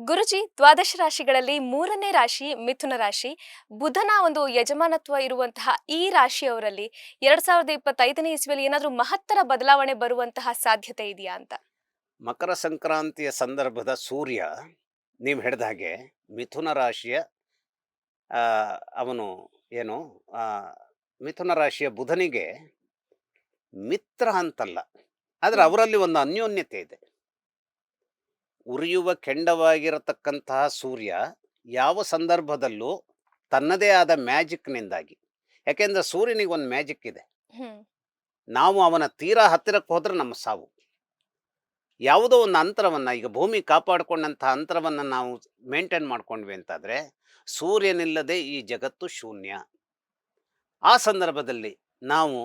ಗುರುಜಿ, ದ್ವಾದಶ ರಾಶಿಗಳಲ್ಲಿ ಮೂರನೇ ರಾಶಿ ಮಿಥುನ ರಾಶಿ. ಬುಧನ ಒಂದು ಯಜಮಾನತ್ವ ಇರುವಂತಹ ಈ ರಾಶಿಯವರಲ್ಲಿ 2025ನೇ ಇಸ್ವಿಯಲ್ಲಿ ಏನಾದರೂ ಮಹತ್ತರ ಬದಲಾವಣೆ ಬರುವಂತಹ ಸಾಧ್ಯತೆ ಇದೆಯಾ ಅಂತ? ಮಕರ ಸಂಕ್ರಾಂತಿಯ ಸಂದರ್ಭದ ಸೂರ್ಯ ನೀವು ಹೇಳಿದ ಹಾಗೆ ಮಿಥುನ ರಾಶಿಯ ಆ, ಅವನು ಏನು ಆ, ಮಿಥುನ ರಾಶಿಯ ಬುಧನಿಗೆ ಮಿತ್ರ ಅಂತಲ್ಲ, ಆದರೆ ಹ್ಮ್. ಅವರಲ್ಲಿ ಒಂದು ಅನ್ಯೋನ್ಯತೆ ಇದೆ. ಉರಿಯುವ ಕೆಂಡವಾಗಿರತಕ್ಕಂತಹ ಸೂರ್ಯ ಯಾವ ಸಂದರ್ಭದಲ್ಲೂ ತನ್ನದೇ ಆದ ಮ್ಯಾಜಿಕ್ನಿಂದಾಗಿ, ಯಾಕೆಂದ್ರೆ ಸೂರ್ಯನಿಗೆ ಒಂದು ಮ್ಯಾಜಿಕ್ ಇದೆ. ಹ್ಮ್. ನಾವು ಅವನ ತೀರಾ ಹತ್ತಿರಕ್ಕೆ ಹೋದ್ರೆ ನಮ್ಮ ಸಾವು. ಯಾವುದೋ ಒಂದು ಅಂತರವನ್ನು, ಈಗ ಭೂಮಿ ಕಾಪಾಡಿಕೊಂಡಂತಹ ಅಂತರವನ್ನು ನಾವು ಮೇಂಟೈನ್ ಮಾಡ್ಕೊಂಡ್ವಿ ಅಂತಾದರೆ ಸೂರ್ಯನಿಲ್ಲದೆ ಈ ಜಗತ್ತು ಶೂನ್ಯ. ಆ ಸಂದರ್ಭದಲ್ಲಿ ನಾವು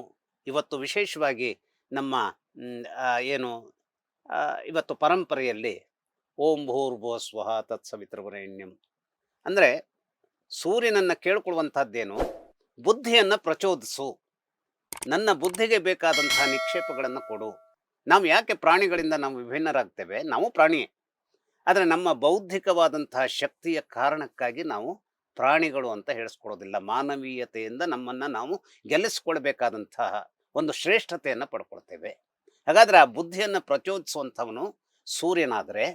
ಇವತ್ತು ವಿಶೇಷವಾಗಿ ನಮ್ಮ ಏನು ಆ, ಇವತ್ತು ಪರಂಪರೆಯಲ್ಲಿ ಓಂ ಭೂರ್ಭುವ ಸ್ವಃ ತತ್ಸವಿತೃವರೆಣ್ಯಂ ಅಂದರೆ ಸೂರ್ಯನನ್ನು ಕೇಳ್ಕೊಳ್ಳುವಂಥದ್ದೇನು, ಬುದ್ಧಿಯನ್ನು ಪ್ರಚೋದಿಸು, ನನ್ನ ಬುದ್ಧಿಗೆ ಬೇಕಾದಂತಹ ನಿಕ್ಷೇಪಗಳನ್ನು ಕೊಡು. ನಾವು ಯಾಕೆ ಪ್ರಾಣಿಗಳಿಂದ ನಾವು ವಿಭಿನ್ನರಾಗ್ತೇವೆ? ನಾವು ಪ್ರಾಣಿಯೇ, ಆದರೆ ನಮ್ಮ ಬೌದ್ಧಿಕವಾದಂತಹ ಶಕ್ತಿಯ ಕಾರಣಕ್ಕಾಗಿ ನಾವು ಪ್ರಾಣಿಗಳು ಅಂತ ಹೇಳಿಸ್ಕೊಡೋದಿಲ್ಲ. ಮಾನವೀಯತೆಯಿಂದ ನಮ್ಮನ್ನು ನಾವು ಗೆಲ್ಲಿಸ್ಕೊಳ್ಬೇಕಾದಂತಹ ಒಂದು ಶ್ರೇಷ್ಠತೆಯನ್ನು ಪಡ್ಕೊಳ್ತೇವೆ. ಹಾಗಾದರೆ ಆ ಬುದ್ಧಿಯನ್ನು ಪ್ರಚೋದಿಸುವಂಥವನು ಸೂರ್ಯನಾದರೆ,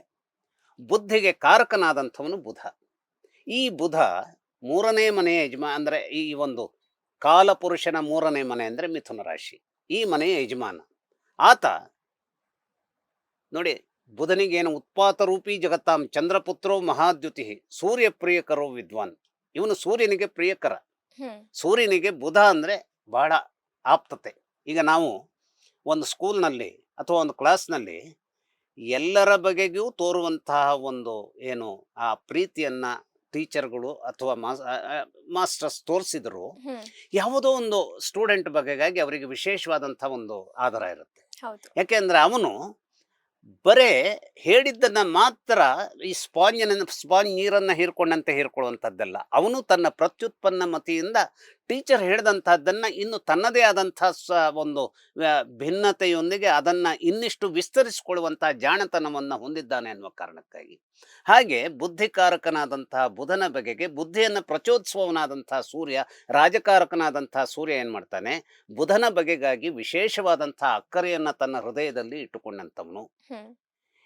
ಬುದ್ಧಿಗೆ ಕಾರಕನಾದಂಥವನು ಬುಧ. ಈ ಬುಧ ಮೂರನೇ ಮನೆಯ ಅಂದರೆ ಈ ಒಂದು ಕಾಲಪುರುಷನ ಮೂರನೇ ಮನೆ ಅಂದರೆ ಮಿಥುನ ರಾಶಿ, ಈ ಮನೆಯ ಯಜಮಾನ ಆತ. ನೋಡಿ, ಬುಧನಿಗೇನು ಉತ್ಪಾತ ರೂಪಿ ಜಗತ್ತಾಂ ಚಂದ್ರಪುತ್ರೋ ಮಹಾದ್ಯುತಿ ಸೂರ್ಯ ಪ್ರಿಯಕರೋ ವಿದ್ವಾನ್. ಇವನು ಸೂರ್ಯನಿಗೆ ಪ್ರಿಯಕರ. ಹ್ಮ್. ಸೂರ್ಯನಿಗೆ ಬುಧ ಅಂದರೆ ಬಹಳ ಆಪ್ತತೆ. ಈಗ ನಾವು ಒಂದು ಸ್ಕೂಲ್ನಲ್ಲಿ ಅಥವಾ ಒಂದು ಕ್ಲಾಸ್ನಲ್ಲಿ ಎಲ್ಲರ ಬಗೆಗೂ ತೋರುವಂತಹ ಒಂದು ಏನು ಆ ಪ್ರೀತಿಯನ್ನು ಟೀಚರ್ಗಳು ಅಥವಾ ಮಾಸ್ಟರ್ಸ್ ತೋರಿಸಿದ್ರು, ಹ್ಮ್. ಯಾವುದೋ ಒಂದು ಸ್ಟೂಡೆಂಟ್ ಬಗೆಗಾಗಿ ಅವರಿಗೆ ವಿಶೇಷವಾದಂಥ ಒಂದು ಆಧಾರ ಇರುತ್ತೆ. ಹೌದು. ಯಾಕೆಂದ್ರೆ ಅವನು ಬರೇ ಹೇಳಿದ್ದನ್ನ ಮಾತ್ರ ಈ ಸ್ಪಾಂಜ್ ನೀರನ್ನು ಹೀರ್ಕೊಂಡಂತೆ ಹೀರ್ಕೊಳ್ಳುವಂಥದ್ದಲ್ಲ. ಅವನು ತನ್ನ ಪ್ರತ್ಯುತ್ಪನ್ನ ಮತಿಯಿಂದ ಟೀಚರ್ ಹೇಳಿದಂಥದ್ದನ್ನ ಇನ್ನು ತನ್ನದೇ ಆದಂಥ ಒಂದು ಭಿನ್ನತೆಯೊಂದಿಗೆ ಅದನ್ನ ಇನ್ನಿಷ್ಟು ವಿಸ್ತರಿಸಿಕೊಳ್ಳುವಂತಹ ಜಾಣತನವನ್ನು ಹೊಂದಿದ್ದಾನೆ ಅನ್ನುವ ಕಾರಣಕ್ಕಾಗಿ. ಹಾಗೆ ಬುದ್ಧಿಕಾರಕನಾದಂತಹ ಬುಧನ ಬಗೆಗೆ ಬುದ್ಧಿಯನ್ನು ಪ್ರಚೋದಿಸುವವನಾದಂತಹ ಸೂರ್ಯ, ರಾಜಕಾರಕನಾದಂತಹ ಸೂರ್ಯ ಏನು ಮಾಡ್ತಾನೆ, ಬುಧನ ಬಗೆಗಾಗಿ ವಿಶೇಷವಾದಂತಹ ಅಕ್ಕರೆಯನ್ನು ತನ್ನ ಹೃದಯದಲ್ಲಿ ಇಟ್ಟುಕೊಂಡಂಥವನು. ಹ್ಮ್.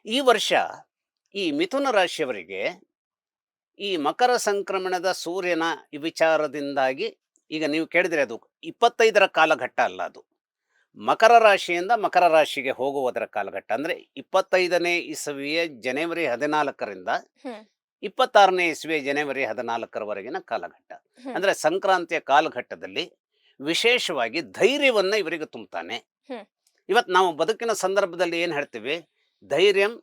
ಈ ವರ್ಷ ಈ ಮಿಥುನ ರಾಶಿಯವರಿಗೆ ಈ ಮಕರ ಸಂಕ್ರಮಣದ ಸೂರ್ಯನ ಈ ವಿಚಾರದಿಂದಾಗಿ, ಈಗ ನೀವು ಕೇಳಿದ್ರೆ ಅದು 25ರ ಕಾಲಘಟ್ಟ ಅಲ್ಲ, ಅದು ಮಕರ ರಾಶಿಯಿಂದ ಮಕರ ರಾಶಿಗೆ ಹೋಗುವುದರ ಕಾಲಘಟ್ಟ. ಅಂದರೆ 25ನೇ ಇಸವಿಯ ಜನವರಿ 14ರಿಂದ ಹ್ಮ್. 26ನೇ ಇಸವಿಯ ಜನವರಿ 14ರವರೆಗಿನ ಕಾಲಘಟ್ಟ. ಹ್ಮ್. ಅಂದರೆ ಸಂಕ್ರಾಂತಿಯ ಕಾಲಘಟ್ಟದಲ್ಲಿ ವಿಶೇಷವಾಗಿ ಧೈರ್ಯವನ್ನು ಇವರಿಗೆ ತುಂಬುತ್ತಾನೆ. ಹ್ಮ್. ಇವತ್ತು ನಾವು ಬದುಕಿನ ಸಂದರ್ಭದಲ್ಲಿ ಏನು ಹೇಳ್ತೀವಿ, ಧೈರ್ಯಂ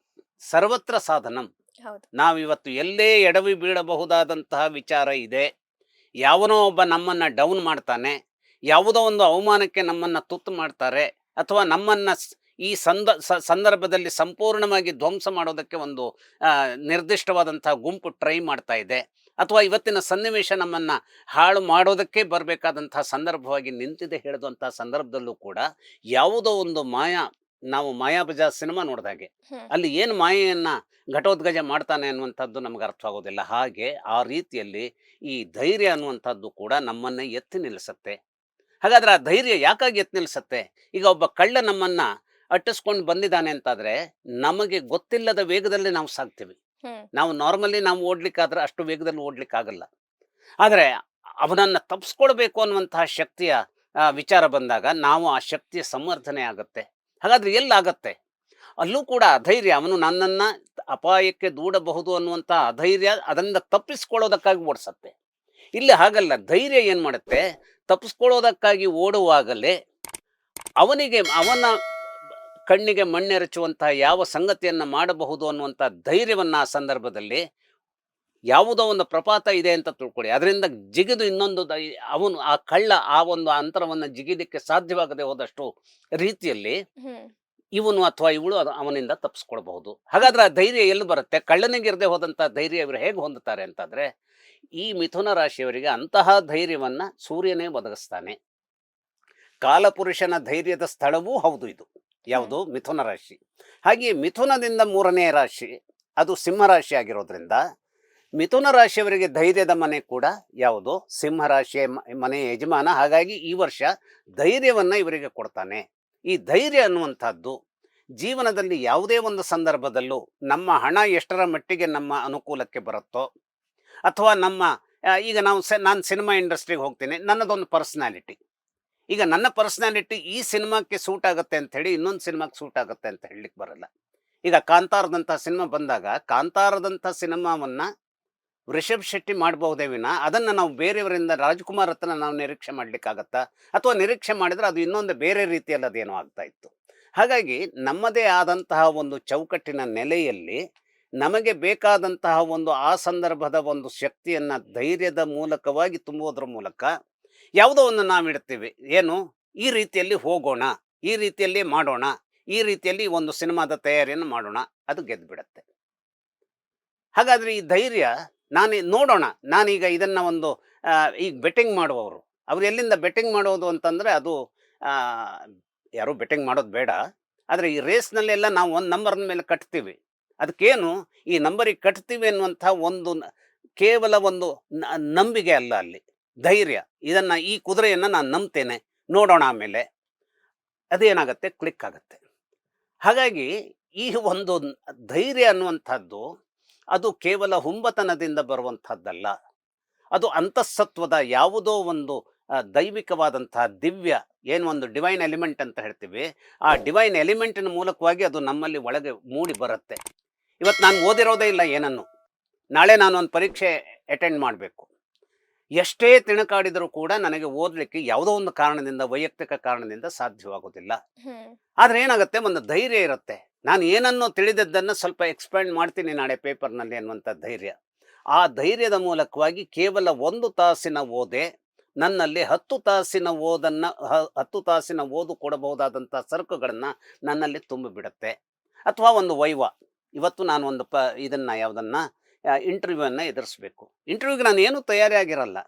ಸರ್ವತ್ರ ಸಾಧನಂ. ಹೌದು. ನಾವಿವತ್ತು ಎಲ್ಲೇ ಎಡವಿ ಬೀಳಬಹುದಾದಂತಹ ವಿಚಾರ ಇದೆ. ಯಾವನೋ ಒಬ್ಬ ನಮ್ಮನ್ನು ಡೌನ್ ಮಾಡ್ತಾನೆ, ಯಾವುದೋ ಒಂದು ಅವಮಾನಕ್ಕೆ ನಮ್ಮನ್ನು ತುತ್ತು ಮಾಡ್ತಾರೆ, ಅಥವಾ ನಮ್ಮನ್ನು ಈ ಸಂದರ್ಭದಲ್ಲಿ ಸಂಪೂರ್ಣವಾಗಿ ಧ್ವಂಸ ಮಾಡೋದಕ್ಕೆ ಒಂದು ನಿರ್ದಿಷ್ಟವಾದಂತಹ ಗುಂಪು ಟ್ರೈ ಮಾಡ್ತಾ ಇದೆ, ಅಥವಾ ಇವತ್ತಿನ ಸನ್ನಿವೇಶ ನಮ್ಮನ್ನು ಹಾಳು ಮಾಡೋದಕ್ಕೆ ಬರಬೇಕಾದಂತಹ ಸಂದರ್ಭವಾಗಿ ನಿಂತಿದೆ ಹೇಳಿದಂತಹ ಸಂದರ್ಭದಲ್ಲೂ ಕೂಡ ಯಾವುದೋ ಒಂದು ನಾವು ಮಾಯಾಬಜಾರ್ ಸಿನಿಮಾ ನೋಡಿದಾಗೆ ಹ್ಮ್. ಅಲ್ಲಿ ಏನು ಮಾಯೆಯನ್ನು ಘಟೋದ್ಗಜ ಮಾಡ್ತಾನೆ ಅನ್ನುವಂಥದ್ದು ನಮ್ಗೆ ಅರ್ಥವಾಗೋದಿಲ್ಲ. ಹಾಗೆ ಆ ರೀತಿಯಲ್ಲಿ ಈ ಧೈರ್ಯ ಅನ್ನುವಂಥದ್ದು ಕೂಡ ನಮ್ಮನ್ನು ಎತ್ತಿ ನಿಲ್ಲಿಸುತ್ತೆ. ಹಾಗಾದ್ರೆ ಆ ಧೈರ್ಯ ಯಾಕಾಗಿ ಎತ್ತಿ ನಿಲ್ಲಿಸುತ್ತೆ? ಈಗ ಒಬ್ಬ ಕಳ್ಳ ನಮ್ಮನ್ನು ಅಟ್ಟಿಸ್ಕೊಂಡು ಬಂದಿದ್ದಾನೆ ಅಂತಾದರೆ ನಮಗೆ ಗೊತ್ತಿಲ್ಲದ ವೇಗದಲ್ಲಿ ನಾವು ಸಾಗ್ತೀವಿ. ಹ್ಮ್. ನಾವು ನಾರ್ಮಲಿ ನಾವು ಓಡ್ಲಿಕ್ಕಾದ್ರೆ ಅಷ್ಟು ವೇಗದಲ್ಲಿ ಓಡ್ಲಿಕ್ಕಾಗಲ್ಲ. ಆದರೆ ಅವನನ್ನು ತಪ್ಪಿಸ್ಕೊಳ್ಬೇಕು ಅನ್ನುವಂತಹ ಶಕ್ತಿಯ ವಿಚಾರ ಬಂದಾಗ ನಾವು ಆ ಶಕ್ತಿಯ ಸಂವರ್ಧನೆ ಆಗುತ್ತೆ. ಹಾಗಾದ್ರೆ ಎಲ್ಲಾಗತ್ತೆ? ಅಲ್ಲೂ ಕೂಡ ಅಧೈರ್ಯ, ಅವನು ನನ್ನನ್ನು ಅಪಾಯಕ್ಕೆ ದೂಡಬಹುದು ಅನ್ನುವಂಥ ಅಧೈರ್ಯ ಅದರಿಂದ ತಪ್ಪಿಸ್ಕೊಳ್ಳೋದಕ್ಕಾಗಿ ಓಡಿಸತ್ತೆ. ಇಲ್ಲಿ ಹಾಗಲ್ಲ, ಧೈರ್ಯ ಏನು ಮಾಡುತ್ತೆ, ತಪ್ಪಿಸ್ಕೊಳ್ಳೋದಕ್ಕಾಗಿ ಓಡುವಾಗಲೇ ಅವನ ಕಣ್ಣಿಗೆ ಮಣ್ಣೆರಚುವಂತಹ ಯಾವ ಸಂಗತಿಯನ್ನು ಮಾಡಬಹುದು ಅನ್ನುವಂಥ ಧೈರ್ಯವನ್ನು ಆ ಸಂದರ್ಭದಲ್ಲಿ, ಯಾವುದೋ ಒಂದು ಪ್ರಪಾತ ಇದೆ ಅಂತ ತಿಳ್ಕೊಳ್ಳಿ, ಅದರಿಂದ ಜಿಗಿದು ಇನ್ನೊಂದು ಅವನು ಆ ಕಳ್ಳ ಆ ಒಂದು ಅಂತರವನ್ನು ಜಿಗಿಲಿಕ್ಕೆ ಸಾಧ್ಯವಾಗದೆ ಹೋದಷ್ಟು ರೀತಿಯಲ್ಲಿ ಹ್ಮ್. ಇವನು ಅಥವಾ ಇವಳು ಅವನಿಂದ ತಪ್ಪಿಸ್ಕೊಳ್ಬಹುದು. ಹಾಗಾದ್ರೆ ಆ ಧೈರ್ಯ ಎಲ್ಲಿ ಬರುತ್ತೆ? ಕಳ್ಳನಿಗಿರದೆ ಹೋದಂಥ ಧೈರ್ಯ ಇವರು ಹೇಗೆ ಹೊಂದುತ್ತಾರೆ ಅಂತಾದರೆ, ಈ ಮಿಥುನ ರಾಶಿಯವರಿಗೆ ಅಂತಹ ಧೈರ್ಯವನ್ನ ಸೂರ್ಯನೇ ಒದಗಿಸ್ತಾನೆ. ಕಾಲಪುರುಷನ ಧೈರ್ಯದ ಸ್ಥಳವೂ ಹೌದು ಇದು. ಹ್ಮ್. ಯಾವುದು? ಮಿಥುನ ರಾಶಿ. ಹಾಗೆ ಮಿಥುನದಿಂದ ಮೂರನೇ ರಾಶಿ ಅದು ಸಿಂಹರಾಶಿ ಆಗಿರೋದ್ರಿಂದ ಮಿಥುನ ರಾಶಿಯವರಿಗೆ ಧೈರ್ಯದ ಮನೆ ಕೂಡ ಯಾವುದು ಸಿಂಹರಾಶಿಯ ಮನೆ ಯಜಮಾನ. ಹಾಗಾಗಿ ಈ ವರ್ಷ ಧೈರ್ಯವನ್ನು ಇವರಿಗೆ ಕೊಡ್ತಾನೆ. ಈ ಧೈರ್ಯ ಅನ್ನುವಂಥದ್ದು ಜೀವನದಲ್ಲಿ ಯಾವುದೇ ಒಂದು ಸಂದರ್ಭದಲ್ಲೂ ನಮ್ಮ ಹಣ ಎಷ್ಟರ ಮಟ್ಟಿಗೆ ನಮ್ಮ ಅನುಕೂಲಕ್ಕೆ ಬರುತ್ತೋ, ಅಥವಾ ನಮ್ಮ ಈಗ ನಾನು ಸಿನಿಮಾ ಇಂಡಸ್ಟ್ರಿಗೆ ಹೋಗ್ತೀನಿ, ನನ್ನದೊಂದು ಪರ್ಸ್ನಾಲಿಟಿ. ಈಗ ನನ್ನ ಪರ್ಸ್ನಾಲಿಟಿ ಈ ಸಿನಿಮಾಕ್ಕೆ ಸೂಟ್ ಆಗುತ್ತೆ ಅಂತ ಹೇಳಿ ಇನ್ನೊಂದು ಸಿನಿಮಾಕ್ಕೆ ಸೂಟ್ ಆಗುತ್ತೆ ಅಂತ ಹೇಳಲಿಕ್ಕೆ ಬರಲ್ಲ. ಈಗ ಕಾಂತಾರದಂಥ ಸಿನಿಮಾ ಬಂದಾಗ ಕಾಂತಾರದಂಥ ಸಿನಿಮಾವನ್ನು ರಿಷಬ್ ಶೆಟ್ಟಿ ಮಾಡಬಹುದೇ ವಿನ ಅದನ್ನು ನಾವು ಬೇರೆಯವರಿಂದ ರಾಜ್ಕುಮಾರ್ ಹತ್ರ ನಾವು ನಿರೀಕ್ಷೆ ಮಾಡಲಿಕ್ಕಾಗತ್ತಾ? ಅಥವಾ ನಿರೀಕ್ಷೆ ಮಾಡಿದರೆ ಅದು ಇನ್ನೊಂದು ಬೇರೆ ರೀತಿಯಲ್ಲಿ ಅದೇನೋ ಆಗ್ತಾ ಇತ್ತು. ಹಾಗಾಗಿ ನಮ್ಮದೇ ಆದಂತಹ ಒಂದು ಚೌಕಟ್ಟಿನ ನೆಲೆಯಲ್ಲಿ ನಮಗೆ ಬೇಕಾದಂತಹ ಒಂದು ಆ ಸಂದರ್ಭದ ಒಂದು ಶಕ್ತಿಯನ್ನು ಧೈರ್ಯದ ಮೂಲಕವಾಗಿ ತುಂಬುವುದರ ಮೂಲಕ ಯಾವುದೋ ಒಂದು ನಾವಿಡ್ತೀವಿ. ಏನು, ಈ ರೀತಿಯಲ್ಲಿ ಹೋಗೋಣ, ಈ ರೀತಿಯಲ್ಲಿ ಮಾಡೋಣ, ಈ ರೀತಿಯಲ್ಲಿ ಒಂದು ಸಿನಿಮಾದ ತಯಾರಿಯನ್ನು ಮಾಡೋಣ, ಅದು ಗೆದ್ದು ಬಿಡುತ್ತೆ. ಹಾಗಾದರೆ ಈ ಧೈರ್ಯ ನೋಡೋಣ. ನಾನೀಗ ಇದನ್ನು ಒಂದು ಈಗ ಬೆಟ್ಟಿಂಗ್ ಮಾಡುವವರು ಅವ್ರು ಎಲ್ಲಿಂದ ಬೆಟ್ಟಿಂಗ್ ಮಾಡೋದು ಅಂತಂದರೆ ಅದು ಯಾರೂ ಬೆಟ್ಟಿಂಗ್ ಮಾಡೋದು ಬೇಡ. ಆದರೆ ಈ ರೇಸ್ನಲ್ಲೆಲ್ಲ ನಾವು ಒಂದು ನಂಬರ್ನ ಮೇಲೆ ಕಟ್ತೀವಿ. ಅದಕ್ಕೇನು ಈ ನಂಬರಿಗೆ ಕಟ್ತೀವಿ ಅನ್ನುವಂಥ ಒಂದು ಕೇವಲ ಒಂದು ನಂಬಿಕೆ ಅಲ್ಲ, ಅಲ್ಲಿ ಧೈರ್ಯ. ಈ ಕುದುರೆಯನ್ನು ನಾನು ನಂಬ್ತೇನೆ, ನೋಡೋಣ ಆಮೇಲೆ ಅದೇನಾಗತ್ತೆ, ಕ್ಲಿಕ್ ಆಗುತ್ತೆ. ಹಾಗಾಗಿ ಈ ಒಂದು ಧೈರ್ಯ ಅನ್ನುವಂಥದ್ದು ಅದು ಕೇವಲ ಹುಂಬತನದಿಂದ ಬರುವಂಥದ್ದಲ್ಲ. ಅದು ಅಂತಃಸತ್ವದ ಯಾವುದೋ ಒಂದು ದೈವಿಕವಾದಂತಹ ದಿವ್ಯ ಏನು ಒಂದು ಡಿವೈನ್ ಎಲಿಮೆಂಟ್ ಅಂತ ಹೇಳ್ತೀವಿ, ಆ ಡಿವೈನ್ ಎಲಿಮೆಂಟಿನ ಮೂಲಕವಾಗಿ ಅದು ನಮ್ಮಲ್ಲಿ ಒಳಗೆ ಮೂಡಿ ಬರುತ್ತೆ. ಇವತ್ತು ನಾನು ಓದಿರೋದೇ ಇಲ್ಲ ಏನನ್ನು, ನಾಳೆ ನಾನು ಒಂದು ಪರೀಕ್ಷೆ ಅಟೆಂಡ್ ಮಾಡಬೇಕು. ಎಷ್ಟೇ ತಿಣಕಾಡಿದರೂ ಕೂಡ ನನಗೆ ಓದಲಿಕ್ಕೆ ಯಾವುದೋ ಒಂದು ಕಾರಣದಿಂದ, ವೈಯಕ್ತಿಕ ಕಾರಣದಿಂದ ಸಾಧ್ಯವಾಗೋದಿಲ್ಲ. ಆದರೆ ಏನಾಗುತ್ತೆ, ಒಂದು ಧೈರ್ಯ ಇರುತ್ತೆ. ನಾನು ಏನನ್ನೋ ತಿಳಿದದ್ದನ್ನು ಸ್ವಲ್ಪ ಎಕ್ಸ್ಪ್ಯಾಂಡ್ ಮಾಡ್ತೀನಿ ನಾಳೆ ಪೇಪರ್ನಲ್ಲಿ ಅನ್ನುವಂಥ ಧೈರ್ಯ. ಆ ಧೈರ್ಯದ ಮೂಲಕವಾಗಿ ಕೇವಲ 1 ತಾಸಿನ ಓದೆ ನನ್ನಲ್ಲಿ 10 ತಾಸಿನ ಓದು ಕೊಡಬಹುದಾದಂಥ ಸರಕುಗಳನ್ನು ನನ್ನಲ್ಲಿ ತುಂಬಿಬಿಡುತ್ತೆ. ಅಥವಾ ಒಂದು ವೈವಾ, ಇವತ್ತು ನಾನು ಒಂದು ಯಾವುದನ್ನು ಇಂಟರ್ವ್ಯೂವನ್ನು ಎದುರಿಸಬೇಕು. ಇಂಟರ್ವ್ಯೂಗೆ ನಾನು ಏನೂ ತಯಾರಿಯಾಗಿರಲ್ಲ.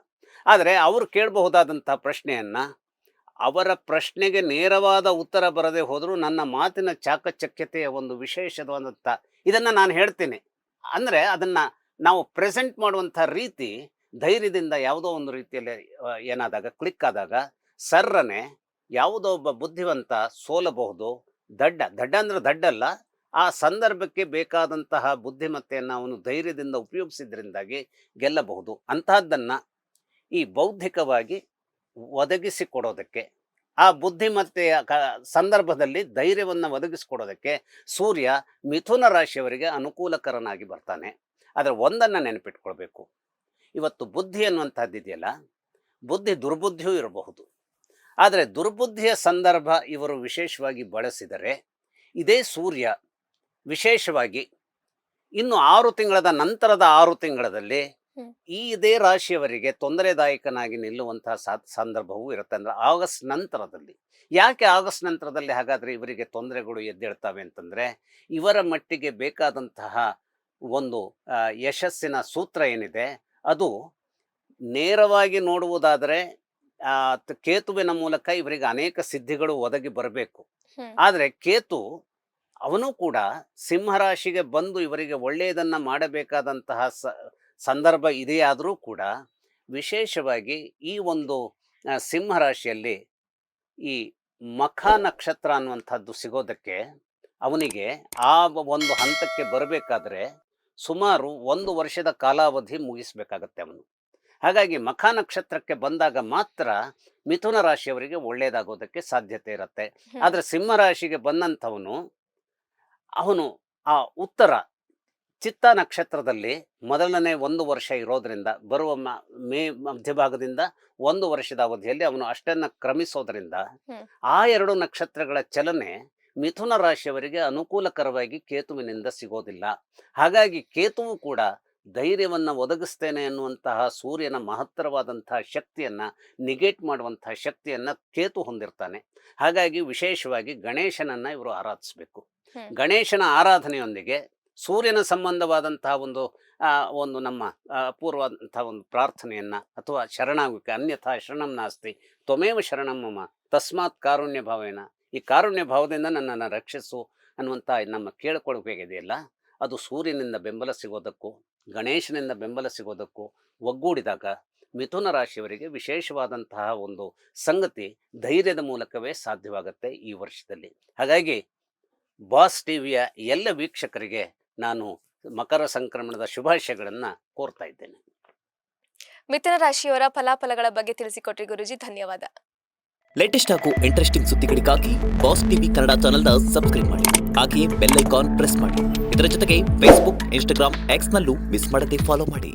ಆದರೆ ಅವರು ಕೇಳಬಹುದಾದಂಥ ಪ್ರಶ್ನೆಯನ್ನು, ಅವರ ಪ್ರಶ್ನೆಗೆ ನೇರವಾದ ಉತ್ತರ ಬರದೆ ಹೋದರೂ ನನ್ನ ಮಾತಿನ ಚಾಕಚಕ್ಯತೆಯ ಒಂದು ವಿಶೇಷವಾದಂಥ ಇದನ್ನು ನಾನು ಹೇಳ್ತೀನಿ. ಅಂದರೆ ಅದನ್ನು ನಾವು ಪ್ರೆಸೆಂಟ್ ಮಾಡುವಂಥ ರೀತಿ ಧೈರ್ಯದಿಂದ ಯಾವುದೋ ಒಂದು ರೀತಿಯಲ್ಲಿ ಏನಾದಾಗ ಕ್ಲಿಕ್ ಆದಾಗ ಸರ್ರನೆ ಯಾವುದೋ ಒಬ್ಬ ಬುದ್ಧಿವಂತ ಸೋಲಬಹುದು. ದಡ್ಡ ಅಂದರೆ ದಡ್ಡಲ್ಲ, ಆ ಸಂದರ್ಭಕ್ಕೆ ಬೇಕಾದಂತಹ ಬುದ್ಧಿಮತ್ತೆಯನ್ನು ಅವನು ಧೈರ್ಯದಿಂದ ಉಪಯೋಗಿಸಿದ್ರಿಂದಾಗಿ ಗೆಲ್ಲಬಹುದು. ಅಂತಹದ್ದನ್ನು ಈ ಬೌದ್ಧಿಕವಾಗಿ ಒದಗಿಸಿಕೊಡೋದಕ್ಕೆ, ಆ ಬುದ್ಧಿಮತ್ತೆಯ ಸಂದರ್ಭದಲ್ಲಿ ಧೈರ್ಯವನ್ನು ಒದಗಿಸಿಕೊಡೋದಕ್ಕೆ ಸೂರ್ಯ ಮಿಥುನ ರಾಶಿಯವರಿಗೆ ಅನುಕೂಲಕರನಾಗಿ ಬರ್ತಾನೆ. ಆದರೆ ಒಂದನ್ನು ನೆನಪಿಟ್ಕೊಳ್ಬೇಕು, ಇವತ್ತು ಬುದ್ಧಿ ಅನ್ನುವಂಥದ್ದು ಇದೆಯಲ್ಲ, ಬುದ್ಧಿ ದುರ್ಬುದ್ಧಿಯೂ ಇರಬಹುದು. ಆದರೆ ದುರ್ಬುದ್ಧಿಯ ಸಂದರ್ಭ ಇವರು ವಿಶೇಷವಾಗಿ ಬಳಸಿದರೆ ಇದೇ ಸೂರ್ಯ ವಿಶೇಷವಾಗಿ ಇನ್ನು 6 ತಿಂಗಳ ನಂತರದ 6 ತಿಂಗಳಲ್ಲಿ ಇದೇ ರಾಶಿಯವರಿಗೆ ತೊಂದರೆದಾಯಕನಾಗಿ ನಿಲ್ಲುವಂತಹ ಸಂದರ್ಭವೂ ಇರುತ್ತೆ. ಅಂದರೆ ಆಗಸ್ಟ್ ನಂತರದಲ್ಲಿ. ಯಾಕೆ ಆಗಸ್ಟ್ ನಂತರದಲ್ಲಿ ಹಾಗಾದರೆ ಇವರಿಗೆ ತೊಂದರೆಗಳು ಎದ್ದೇಳ್ತವೆ ಅಂತಂದರೆ, ಇವರ ಮಟ್ಟಿಗೆ ಬೇಕಾದಂತಹ ಒಂದು ಯಶಸ್ಸಿನ ಸೂತ್ರ ಏನಿದೆ ಅದು ನೇರವಾಗಿ ನೋಡುವುದಾದರೆ ಕೇತುವಿನ ಮೂಲಕ ಇವರಿಗೆ ಅನೇಕ ಸಿದ್ಧಿಗಳು ಒದಗಿ ಬರಬೇಕು. ಆದರೆ ಕೇತು ಅವನು ಕೂಡ ಸಿಂಹರಾಶಿಗೆ ಬಂದು ಇವರಿಗೆ ಒಳ್ಳೆಯದನ್ನು ಮಾಡಬೇಕಾದಂತಹ ಸಂದರ್ಭ ಇದೆಯಾದರೂ ಕೂಡ ವಿಶೇಷವಾಗಿ ಈ ಒಂದು ಸಿಂಹರಾಶಿಯಲ್ಲಿ ಈ ಮಖ ನಕ್ಷತ್ರ ಅನ್ನುವಂಥದ್ದು ಸಿಗೋದಕ್ಕೆ ಅವನಿಗೆ ಆ ಒಂದು ಹಂತಕ್ಕೆ ಬರಬೇಕಾದ್ರೆ ಸುಮಾರು 1 ವರ್ಷದ ಕಾಲಾವಧಿ ಮುಗಿಸ್ಬೇಕಾಗತ್ತೆ ಅವನು. ಹಾಗಾಗಿ ಮಖ ನಕ್ಷತ್ರಕ್ಕೆ ಬಂದಾಗ ಮಾತ್ರ ಮಿಥುನ ರಾಶಿಯವರಿಗೆ ಒಳ್ಳೆಯದಾಗೋದಕ್ಕೆ ಸಾಧ್ಯತೆ ಇರುತ್ತೆ. ಆದರೆ ಸಿಂಹರಾಶಿಗೆ ಬಂದಂಥವನು ಅವನು ಆ ಉತ್ತರ ಚಿತ್ತ ನಕ್ಷತ್ರದಲ್ಲಿ ಮೊದಲನೇ 1 ವರ್ಷ ಇರೋದ್ರಿಂದ ಬರುವ ಮೇ ಮಧ್ಯಭಾಗದಿಂದ 1 ವರ್ಷದ ಅವಧಿಯಲ್ಲಿ ಅವನು ಅಷ್ಟನ್ನು ಕ್ರಮಿಸೋದ್ರಿಂದ ಆ 2 ನಕ್ಷತ್ರಗಳ ಚಲನೆ ಮಿಥುನ ರಾಶಿಯವರಿಗೆ ಅನುಕೂಲಕರವಾಗಿ ಕೇತುವಿನಿಂದ ಸಿಗೋದಿಲ್ಲ. ಹಾಗಾಗಿ ಕೇತುವು ಕೂಡ ಧೈರ್ಯವನ್ನು ಒದಗಿಸ್ತೇನೆ ಅನ್ನುವಂತಹ ಸೂರ್ಯನ ಮಹತ್ತರವಾದಂತಹ ಶಕ್ತಿಯನ್ನು ನಿಗೇಟ್ ಮಾಡುವಂತಹ ಶಕ್ತಿಯನ್ನು ಕೇತು ಹೊಂದಿರ್ತಾನೆ. ಹಾಗಾಗಿ ವಿಶೇಷವಾಗಿ ಗಣೇಶನನ್ನು ಇವರು ಆರಾಧಿಸಬೇಕು. ಗಣೇಶನ ಆರಾಧನೆಯೊಂದಿಗೆ ಸೂರ್ಯನ ಸಂಬಂಧವಾದಂತಹ ಒಂದು ನಮ್ಮ ಅಪೂರ್ವವಾದಂತಹ ಒಂದು ಪ್ರಾರ್ಥನೆಯನ್ನು ಅಥವಾ ಶರಣಾಗುವಿಕೆ, ಅನ್ಯಥಾ ಶರಣಂ ನಾಸ್ತಿ ತ್ವಮೇವ ಶರಣಂ ಮಮ ತಸ್ಮಾತ್ ಕಾರುಣ್ಯ ಭಾವೇನ, ಈ ಕಾರುಣ್ಯ ಭಾವದಿಂದ ನನ್ನನ್ನು ರಕ್ಷಿಸು ಅನ್ನುವಂಥ ನಮ್ಮ ಕೇಳಿಕೊಳ್ಳುವಿಕೆಗಿದೆಯಲ್ಲ, ಅದು ಸೂರ್ಯನಿಂದ ಬೆಂಬಲ ಸಿಗೋದಕ್ಕೂ ಗಣೇಶನಿಂದ ಬೆಂಬಲ ಸಿಗೋದಕ್ಕೂ ಒಗ್ಗೂಡಿದಾಗ ಮಿಥುನ ರಾಶಿಯವರಿಗೆ ವಿಶೇಷವಾದಂತಹ ಒಂದು ಸಂಗತಿ ಧೈರ್ಯದ ಮೂಲಕವೇ ಸಾಧ್ಯವಾಗುತ್ತೆ ಈ ವರ್ಷದಲ್ಲಿ. ಹಾಗಾಗಿ ಬಾಸ್ ಟಿವಿಯ ಎಲ್ಲ ವೀಕ್ಷಕರಿಗೆ ನಾನು ಮಕರ ಸಂಕ್ರಮಣದ ಶುಭಾಶಯಗಳನ್ನು ಕೋರ್ತಾ ಇದ್ದೇನೆ. ಮಿಥುನ ರಾಶಿಯವರ ಫಲಾಫಲಗಳ ಬಗ್ಗೆ ತಿಳಿಸಿಕೊಟ್ರಿ ಗುರುಜಿ, ಧನ್ಯವಾದ. ಲೇಟೆಸ್ಟ್ ಹಾಗೂ ಇಂಟ್ರೆಸ್ಟಿಂಗ್ ಸುದ್ದಿಗಳಿಗಾಗಿ ಬಾಸ್ ಟಿವಿ ಕನ್ನಡ ಚಾನೆಲ್ನ ಸಬ್ಸ್ಕ್ರೈಬ್ ಮಾಡಿ. ಹಾಗೆಯೇ ಬೆಲ್ ಐಕಾನ್ ಪ್ರೆಸ್ ಮಾಡಿ. ಇದರ ಜೊತೆಗೆ ಫೇಸ್ಬುಕ್, ಇನ್ಸ್ಟಾಗ್ರಾಮ್, ಎಕ್ಸ್ನಲ್ಲೂ ಮಿಸ್ ಮಾಡದೆ ಫಾಲೋ ಮಾಡಿ.